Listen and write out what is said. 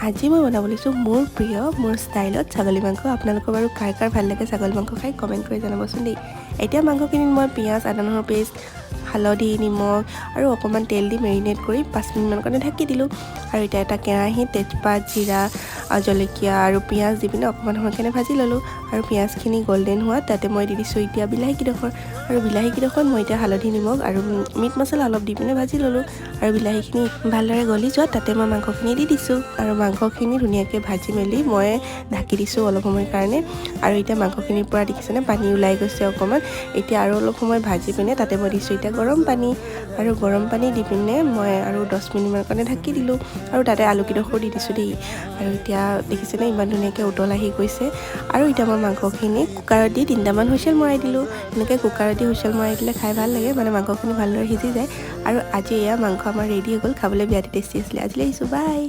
আজি মই বনাব লৈছোঁ মোৰ প্ৰিয় মোৰ ষ্টাইলত ছাগলী মাংস। আপোনালোকৰ বাৰু কাৰ কাৰ ভাল লাগে ছাগলী মাংস খাই কমেণ্ট কৰি জনাবচোন দেই। এতিয়া মাংসখিনিত মই পিঁয়াজ, আদা নহৰু পেষ্ট, হালধি, নিমখ আৰু অকণমান তেল দি মেৰিনেট কৰি 5 মিনিটমান কাৰণে ঢাকি দিলোঁ। আৰু এতিয়া এটা কেৰাহীত তেজপাত, জিৰা, জলকীয়া আৰু পিঁয়াজ দি পিনে অকণমান সময় কাৰণে ভাজি ল'লোঁ। আৰু পিঁয়াজখিনি গল্ডেন হোৱাত তাতে মই দি দিছোঁ এতিয়া বিলাহীকেইডোখৰ। আৰু বিলাহীকেইডোখৰত মই এতিয়া হালধি, নিমখ আৰু মিট মছলা অলপ দি পিনে ভাজি ল'লোঁ। আৰু বিলাহীখিনি ভালদৰে গলি যোৱাত তাতে মই মাংসখিনি দি দিছোঁ। আৰু মাংসখিনি ধুনীয়াকৈ ভাজি মেলি মই ঢাকি দিছোঁ অলপ সময়ৰ কাৰণে। আৰু এতিয়া মাংসখিনিৰ পৰা দেখিছেনে পানী ওলাই গৈছে অকণমান। এতিয়া আৰু অলপ সময় ভাজি পিনে তাতে মই দিছোঁ এতিয়া গৰম পানী। আৰু গৰম পানী দি পিনে মই আৰু 10 মিনিটমানৰ কাৰণে ঢাকি দিলোঁ। আৰু তাতে আলুকেইডোখৰ দি দিছোঁ দেই। আৰু এতিয়া দেখিছেনে ইমান ধুনীয়াকৈ উতল আহি গৈছে। আৰু এতিয়া মই মাংসখিনি কুকাৰত দি 3টামান হুইচেল মৰাই দিলোঁ। এনেকৈ কুকাৰত দি হুইচেল মৰাই দিলে খাই ভাল লাগে, মানে মাংসখিনি ভালদৰে সিজি যায়। আৰু আজি এয়া মাংস আমাৰ ৰেডি হৈ গ'ল, খাবলৈ বিৰাট টেষ্টি আছিলে। আজিলৈ আহিছোঁ, বাই।